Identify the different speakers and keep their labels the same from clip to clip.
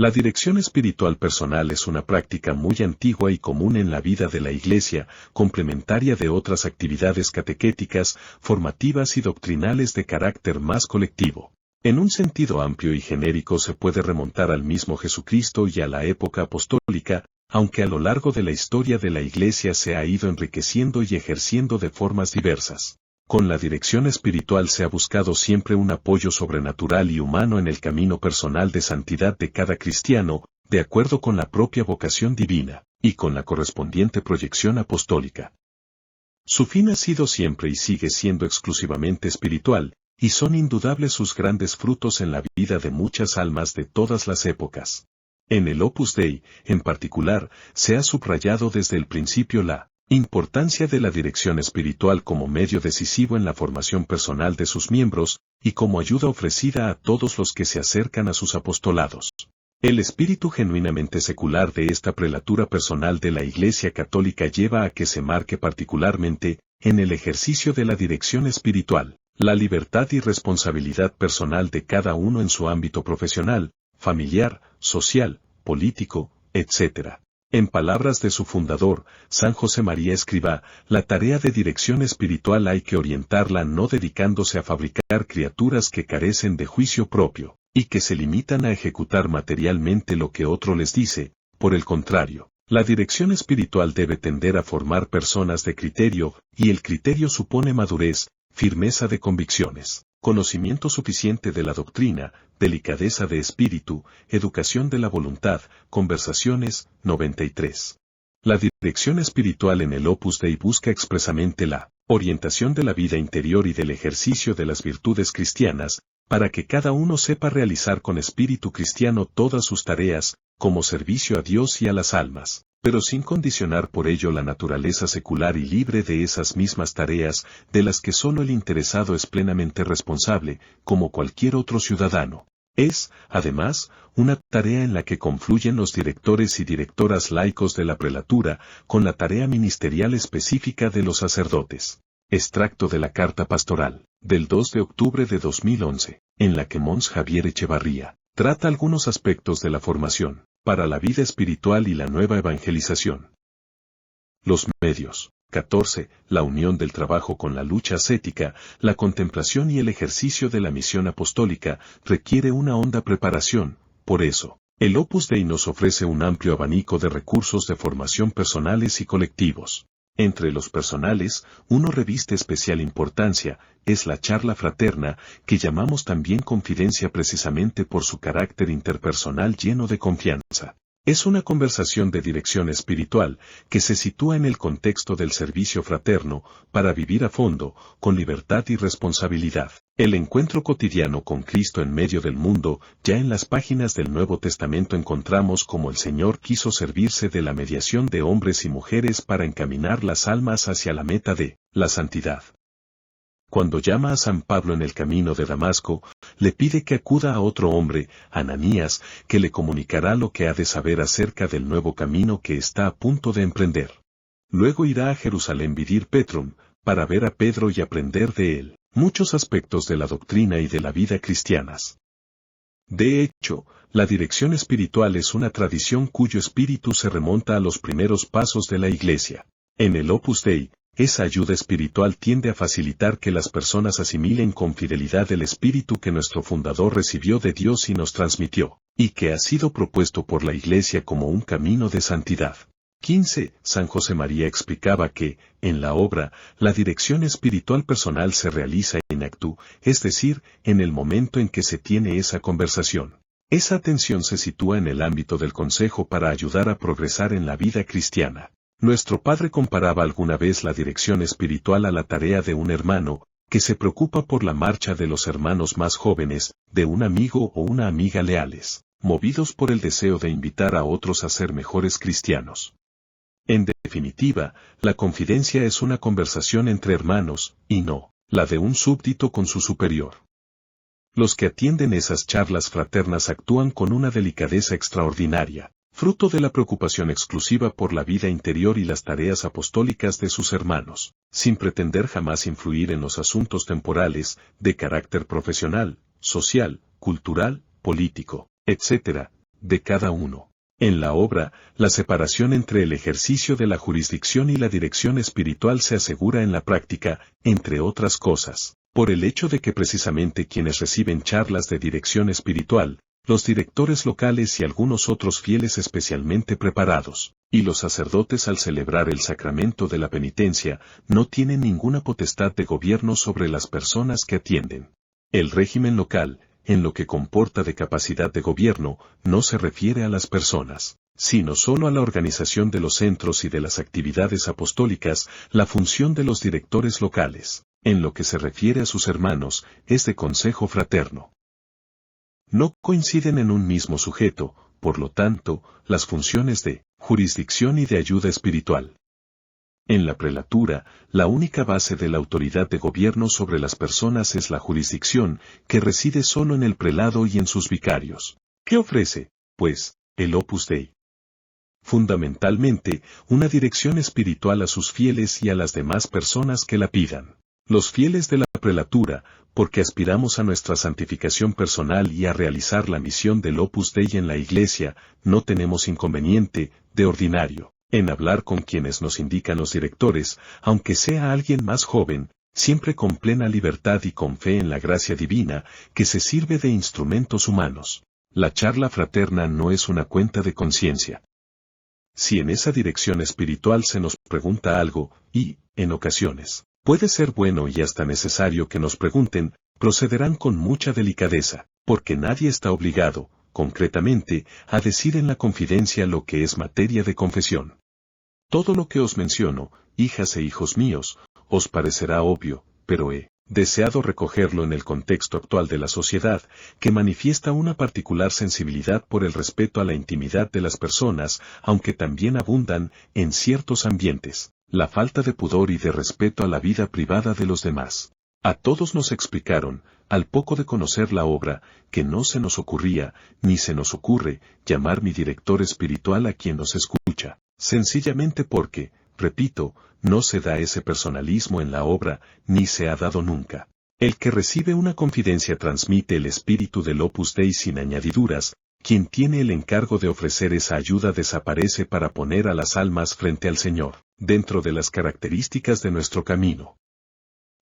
Speaker 1: La dirección espiritual personal es una práctica muy antigua y común en la vida de la Iglesia, complementaria de otras actividades catequéticas, formativas y doctrinales de carácter más colectivo. En un sentido amplio y genérico se puede remontar al mismo Jesucristo y a la época apostólica, aunque a lo largo de la historia de la Iglesia se ha ido enriqueciendo y ejerciendo de formas diversas. Con la dirección espiritual se ha buscado siempre un apoyo sobrenatural y humano en el camino personal de santidad de cada cristiano, de acuerdo con la propia vocación divina, y con la correspondiente proyección apostólica. Su fin ha sido siempre y sigue siendo exclusivamente espiritual, y son indudables sus grandes frutos en la vida de muchas almas de todas las épocas. En el Opus Dei, en particular, se ha subrayado desde el principio la importancia de la dirección espiritual como medio decisivo en la formación personal de sus miembros, y como ayuda ofrecida a todos los que se acercan a sus apostolados. El espíritu genuinamente secular de esta prelatura personal de la Iglesia Católica lleva a que se marque particularmente, en el ejercicio de la dirección espiritual, la libertad y responsabilidad personal de cada uno en su ámbito profesional, familiar, social, político, etc. En palabras de su fundador, San José María Escrivá, la tarea de dirección espiritual hay que orientarla no dedicándose a fabricar criaturas que carecen de juicio propio, y que se limitan a ejecutar materialmente lo que otro les dice. Por el contrario, la dirección espiritual debe tender a formar personas de criterio, y el criterio supone madurez, firmeza de convicciones, conocimiento suficiente de la doctrina, delicadeza de espíritu, educación de la voluntad, conversaciones. 93. La dirección espiritual en el Opus Dei busca expresamente la orientación de la vida interior y del ejercicio de las virtudes cristianas, para que cada uno sepa realizar con espíritu cristiano todas sus tareas, como servicio a Dios y a las almas, pero sin condicionar por ello la naturaleza secular y libre de esas mismas tareas, de las que solo el interesado es plenamente responsable, como cualquier otro ciudadano. Es, además, una tarea en la que confluyen los directores y directoras laicos de la prelatura, con la tarea ministerial específica de los sacerdotes. Extracto de la Carta Pastoral, del 2 de octubre de 2011, en la que Mons Javier Echevarría trata algunos aspectos de la formación para la vida espiritual y la nueva evangelización. Los medios. 14. La unión del trabajo con la lucha ascética, la contemplación y el ejercicio de la misión apostólica requiere una honda preparación. Por eso, el Opus Dei nos ofrece un amplio abanico de recursos de formación personales y colectivos. Entre los personales, uno reviste especial importancia, es la charla fraterna, que llamamos también confidencia precisamente por su carácter interpersonal lleno de confianza. Es una conversación de dirección espiritual, que se sitúa en el contexto del servicio fraterno, para vivir a fondo, con libertad y responsabilidad. El encuentro cotidiano con Cristo en medio del mundo. Ya en las páginas del Nuevo Testamento encontramos cómo el Señor quiso servirse de la mediación de hombres y mujeres para encaminar las almas hacia la meta de la santidad. Cuando llama a San Pablo en el camino de Damasco, le pide que acuda a otro hombre, Ananías, que le comunicará lo que ha de saber acerca del nuevo camino que está a punto de emprender. Luego irá a Jerusalén Vidir Petrum, para ver a Pedro y aprender de él muchos aspectos de la doctrina y de la vida cristianas. De hecho, la dirección espiritual es una tradición cuyo espíritu se remonta a los primeros pasos de la Iglesia. En el Opus Dei, esa ayuda espiritual tiende a facilitar que las personas asimilen con fidelidad el espíritu que nuestro fundador recibió de Dios y nos transmitió, y que ha sido propuesto por la Iglesia como un camino de santidad. 15. San José María explicaba que, en la obra, la dirección espiritual personal se realiza in actu, es decir, en el momento en que se tiene esa conversación. Esa atención se sitúa en el ámbito del consejo para ayudar a progresar en la vida cristiana. Nuestro padre comparaba alguna vez la dirección espiritual a la tarea de un hermano, que se preocupa por la marcha de los hermanos más jóvenes, de un amigo o una amiga leales, movidos por el deseo de invitar a otros a ser mejores cristianos. En definitiva, la confidencia es una conversación entre hermanos, y no la de un súbdito con su superior. Los que atienden esas charlas fraternas actúan con una delicadeza extraordinaria, fruto de la preocupación exclusiva por la vida interior y las tareas apostólicas de sus hermanos, sin pretender jamás influir en los asuntos temporales, de carácter profesional, social, cultural, político, etc., de cada uno. En la obra, la separación entre el ejercicio de la jurisdicción y la dirección espiritual se asegura en la práctica, entre otras cosas, por el hecho de que precisamente quienes reciben charlas de dirección espiritual, los directores locales y algunos otros fieles especialmente preparados, y los sacerdotes al celebrar el sacramento de la penitencia, no tienen ninguna potestad de gobierno sobre las personas que atienden. El régimen local, en lo que comporta de capacidad de gobierno, no se refiere a las personas, sino solo a la organización de los centros y de las actividades apostólicas. La función de los directores locales, en lo que se refiere a sus hermanos, es de consejo fraterno. No coinciden en un mismo sujeto, por lo tanto, las funciones de jurisdicción y de ayuda espiritual. En la prelatura, la única base de la autoridad de gobierno sobre las personas es la jurisdicción, que reside solo en el prelado y en sus vicarios. ¿Qué ofrece, pues, el Opus Dei? Fundamentalmente, una dirección espiritual a sus fieles y a las demás personas que la pidan. Los fieles de la prelatura, porque aspiramos a nuestra santificación personal y a realizar la misión del Opus Dei en la Iglesia, no tenemos inconveniente, de ordinario, en hablar con quienes nos indican los directores, aunque sea alguien más joven, siempre con plena libertad y con fe en la gracia divina, que se sirve de instrumentos humanos. La charla fraterna no es una cuenta de conciencia. Si en esa dirección espiritual se nos pregunta algo, y, en ocasiones, puede ser bueno y hasta necesario que nos pregunten, procederán con mucha delicadeza, porque nadie está obligado, concretamente, a decir en la confidencia lo que es materia de confesión. Todo lo que os menciono, hijas e hijos míos, os parecerá obvio, pero he deseado recogerlo en el contexto actual de la sociedad, que manifiesta una particular sensibilidad por el respeto a la intimidad de las personas, aunque también abundan, en ciertos ambientes, la falta de pudor y de respeto a la vida privada de los demás. A todos nos explicaron, al poco de conocer la obra, que no se nos ocurría, ni se nos ocurre, llamar mi director espiritual a quien nos escucha, sencillamente porque, repito, no se da ese personalismo en la obra, ni se ha dado nunca. El que recibe una confidencia transmite el espíritu del Opus Dei sin añadiduras. Quien tiene el encargo de ofrecer esa ayuda desaparece para poner a las almas frente al Señor, dentro de las características de nuestro camino.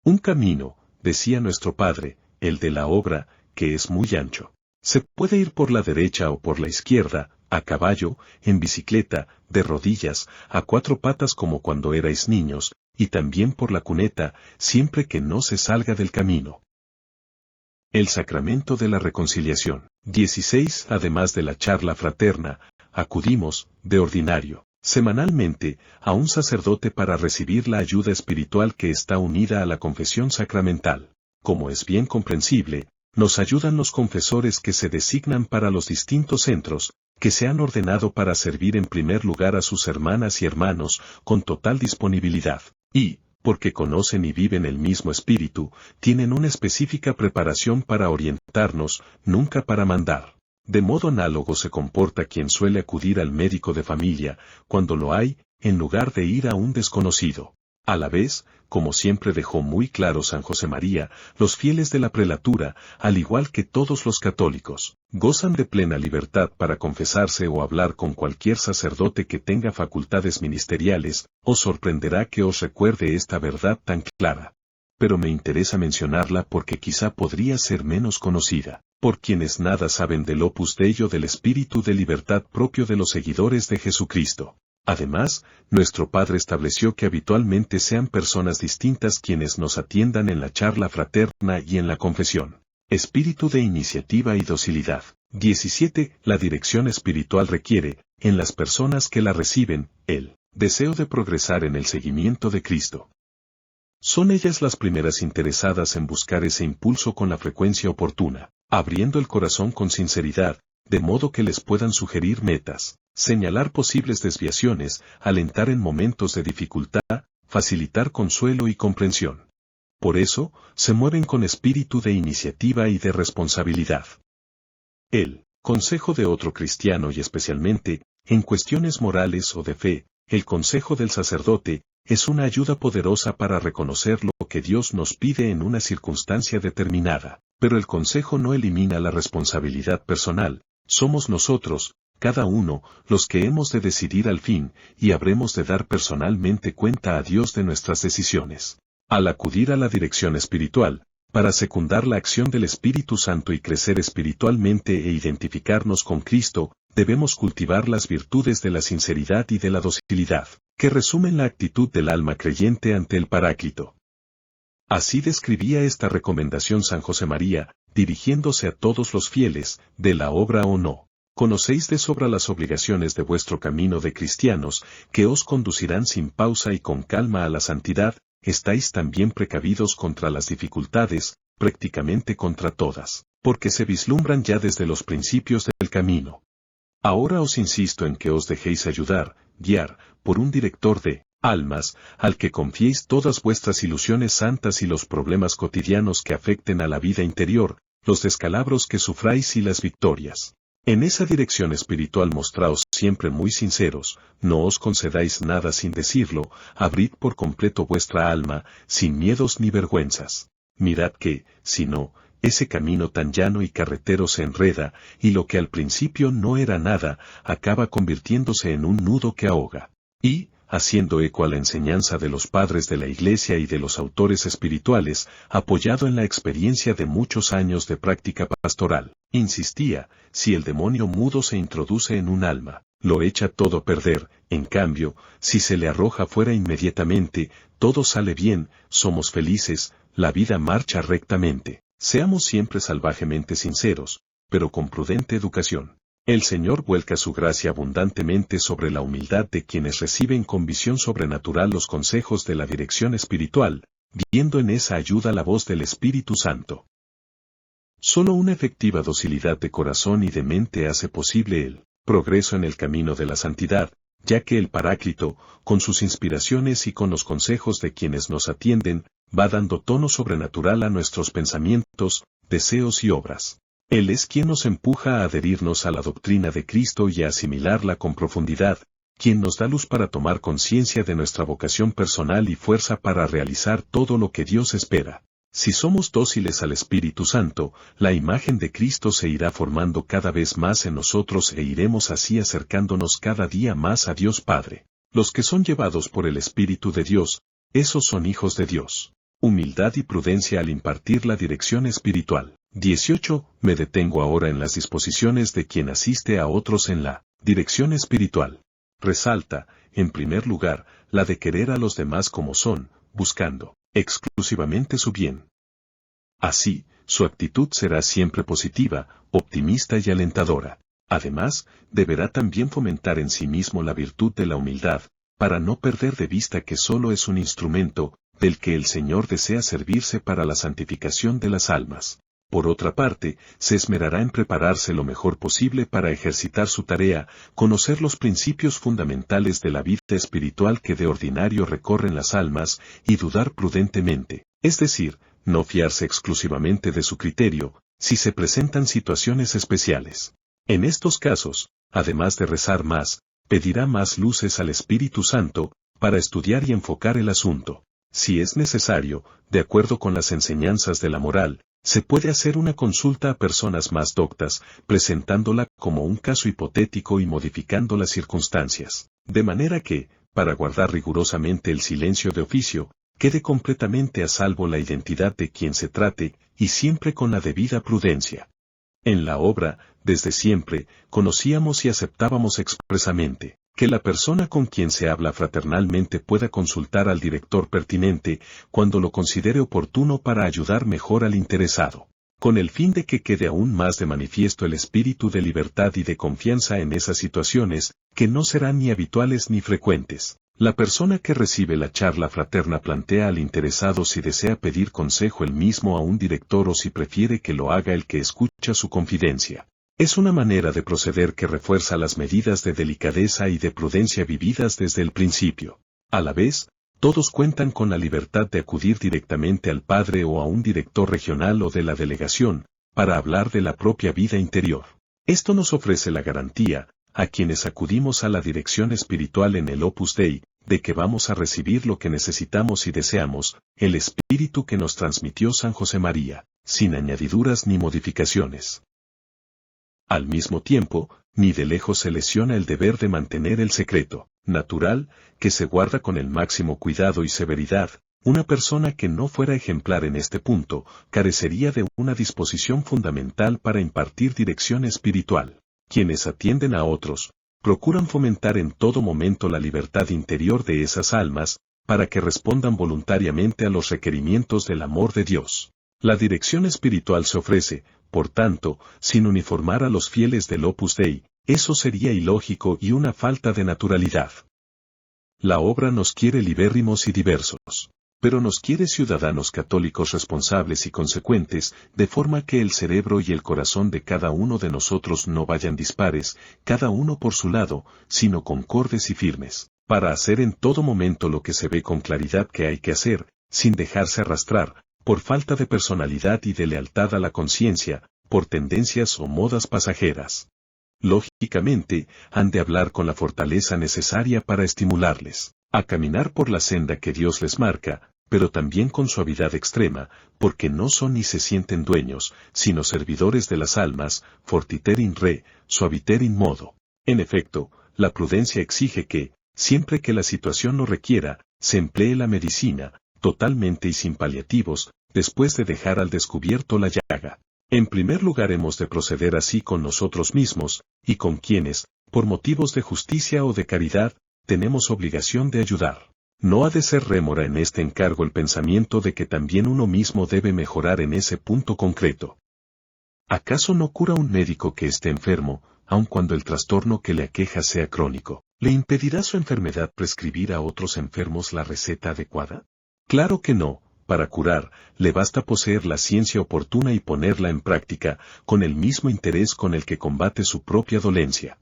Speaker 1: Un camino, decía nuestro Padre, el de la obra, que es muy ancho. Se puede ir por la derecha o por la izquierda, a caballo, en bicicleta, de rodillas, a cuatro patas como cuando erais niños, y también por la cuneta, siempre que no se salga del camino. El sacramento de la reconciliación. 16. Además de la charla fraterna, acudimos, de ordinario, semanalmente, a un sacerdote para recibir la ayuda espiritual que está unida a la confesión sacramental. Como es bien comprensible, nos ayudan los confesores que se designan para los distintos centros, que se han ordenado para servir en primer lugar a sus hermanas y hermanos, con total disponibilidad, y, porque conocen y viven el mismo espíritu, tienen una específica preparación para orientarnos, nunca para mandar. De modo análogo se comporta quien suele acudir al médico de familia, cuando lo hay, en lugar de ir a un desconocido. A la vez, como siempre dejó muy claro San José María, los fieles de la prelatura, al igual que todos los católicos, gozan de plena libertad para confesarse o hablar con cualquier sacerdote que tenga facultades ministeriales. Os sorprenderá que os recuerde esta verdad tan clara. Pero me interesa mencionarla porque quizá podría ser menos conocida, por quienes nada saben del Opus Dei o del espíritu de libertad propio de los seguidores de Jesucristo. Además, nuestro Padre estableció que habitualmente sean personas distintas quienes nos atiendan en la charla fraterna y en la confesión. Espíritu de iniciativa y docilidad. 17. La dirección espiritual requiere, en las personas que la reciben, el deseo de progresar en el seguimiento de Cristo. Son ellas las primeras interesadas en buscar ese impulso con la frecuencia oportuna, abriendo el corazón con sinceridad, de modo que les puedan sugerir metas, señalar posibles desviaciones, alentar en momentos de dificultad, facilitar consuelo y comprensión. Por eso, se mueven con espíritu de iniciativa y de responsabilidad. El consejo de otro cristiano y especialmente, en cuestiones morales o de fe, el consejo del sacerdote, es una ayuda poderosa para reconocer lo que Dios nos pide en una circunstancia determinada, pero el consejo no elimina la responsabilidad personal, Somos nosotros, cada uno, los que hemos de decidir al fin, y habremos de dar personalmente cuenta a Dios de nuestras decisiones. Al acudir a la dirección espiritual, para secundar la acción del Espíritu Santo y crecer espiritualmente e identificarnos con Cristo, debemos cultivar las virtudes de la sinceridad y de la docilidad, que resumen la actitud del alma creyente ante el Paráclito. Así describía esta recomendación San José María, dirigiéndose a todos los fieles, de la obra o no. Conocéis de sobra las obligaciones de vuestro camino de cristianos, que os conducirán sin pausa y con calma a la santidad. Estáis también precavidos contra las dificultades, prácticamente contra todas, porque se vislumbran ya desde los principios del camino. Ahora os insisto en que os dejéis ayudar, guiar, por un director de almas, al que confiéis todas vuestras ilusiones santas y los problemas cotidianos que afecten a la vida interior, los descalabros que sufráis y las victorias. En esa dirección espiritual mostraos siempre muy sinceros, no os concedáis nada sin decirlo, abrid por completo vuestra alma, sin miedos ni vergüenzas. Mirad que, si no, ese camino tan llano y carretero se enreda, y lo que al principio no era nada, acaba convirtiéndose en un nudo que ahoga. Y, haciendo eco a la enseñanza de los padres de la Iglesia y de los autores espirituales, apoyado en la experiencia de muchos años de práctica pastoral, insistía, si el demonio mudo se introduce en un alma, lo echa todo a perder, en cambio, si se le arroja fuera inmediatamente, todo sale bien, somos felices, la vida marcha rectamente. Seamos siempre salvajemente sinceros, pero con prudente educación. El Señor vuelca su gracia abundantemente sobre la humildad de quienes reciben con visión sobrenatural los consejos de la dirección espiritual, viendo en esa ayuda la voz del Espíritu Santo. Solo una efectiva docilidad de corazón y de mente hace posible el progreso en el camino de la santidad, ya que el Paráclito, con sus inspiraciones y con los consejos de quienes nos atienden, va dando tono sobrenatural a nuestros pensamientos, deseos y obras. Él es quien nos empuja a adherirnos a la doctrina de Cristo y a asimilarla con profundidad, quien nos da luz para tomar conciencia de nuestra vocación personal y fuerza para realizar todo lo que Dios espera. Si somos dóciles al Espíritu Santo, la imagen de Cristo se irá formando cada vez más en nosotros e iremos así acercándonos cada día más a Dios Padre. Los que son llevados por el Espíritu de Dios, esos son hijos de Dios. Humildad y prudencia al impartir la dirección espiritual. 18. Me detengo ahora en las disposiciones de quien asiste a otros en la dirección espiritual. Resalta, en primer lugar, la de querer a los demás como son, buscando exclusivamente su bien. Así, su actitud será siempre positiva, optimista y alentadora. Además, deberá también fomentar en sí mismo la virtud de la humildad, para no perder de vista que solo es un instrumento, del que el Señor desea servirse para la santificación de las almas. Por otra parte, se esmerará en prepararse lo mejor posible para ejercitar su tarea, conocer los principios fundamentales de la vida espiritual que de ordinario recorren las almas, y dudar prudentemente, es decir, no fiarse exclusivamente de su criterio, si se presentan situaciones especiales. En estos casos, además de rezar más, pedirá más luces al Espíritu Santo, para estudiar y enfocar el asunto. Si es necesario, de acuerdo con las enseñanzas de la moral, se puede hacer una consulta a personas más doctas, presentándola como un caso hipotético y modificando las circunstancias, de manera que, para guardar rigurosamente el silencio de oficio, quede completamente a salvo la identidad de quien se trate, y siempre con la debida prudencia. En la obra, desde siempre, conocíamos y aceptábamos expresamente que la persona con quien se habla fraternalmente pueda consultar al director pertinente cuando lo considere oportuno para ayudar mejor al interesado, con el fin de que quede aún más de manifiesto el espíritu de libertad y de confianza en esas situaciones, que no serán ni habituales ni frecuentes. La persona que recibe la charla fraterna plantea al interesado si desea pedir consejo él mismo a un director o si prefiere que lo haga el que escucha su confidencia. Es una manera de proceder que refuerza las medidas de delicadeza y de prudencia vividas desde el principio. A la vez, todos cuentan con la libertad de acudir directamente al padre o a un director regional o de la delegación, para hablar de la propia vida interior. Esto nos ofrece la garantía, a quienes acudimos a la dirección espiritual en el Opus Dei, de que vamos a recibir lo que necesitamos y deseamos, el espíritu que nos transmitió San José María, sin añadiduras ni modificaciones. Al mismo tiempo, ni de lejos se lesiona el deber de mantener el secreto natural, que se guarda con el máximo cuidado y severidad. Una persona que no fuera ejemplar en este punto, carecería de una disposición fundamental para impartir dirección espiritual. Quienes atienden a otros, procuran fomentar en todo momento la libertad interior de esas almas, para que respondan voluntariamente a los requerimientos del amor de Dios. La dirección espiritual se ofrece, por tanto, sin uniformar a los fieles del Opus Dei. Eso sería ilógico y una falta de naturalidad. La obra nos quiere libérrimos y diversos, pero nos quiere ciudadanos católicos responsables y consecuentes, de forma que el cerebro y el corazón de cada uno de nosotros no vayan dispares, cada uno por su lado, sino concordes y firmes, para hacer en todo momento lo que se ve con claridad que hay que hacer, sin dejarse arrastrar, por falta de personalidad y de lealtad a la conciencia, por tendencias o modas pasajeras. Lógicamente, han de hablar con la fortaleza necesaria para estimularles a caminar por la senda que Dios les marca, pero también con suavidad extrema, porque no son ni se sienten dueños, sino servidores de las almas, fortiter in re, suaviter in modo. En efecto, la prudencia exige que, siempre que la situación lo requiera, se emplee la medicina, totalmente y sin paliativos, después de dejar al descubierto la llaga. En primer lugar hemos de proceder así con nosotros mismos, y con quienes, por motivos de justicia o de caridad, tenemos obligación de ayudar. No ha de ser rémora en este encargo el pensamiento de que también uno mismo debe mejorar en ese punto concreto. ¿Acaso no cura un médico que esté enfermo, aun cuando el trastorno que le aqueja sea crónico? ¿Le impedirá su enfermedad prescribir a otros enfermos la receta adecuada? Claro que no. Para curar, le basta poseer la ciencia oportuna y ponerla en práctica, con el mismo interés con el que combate su propia dolencia.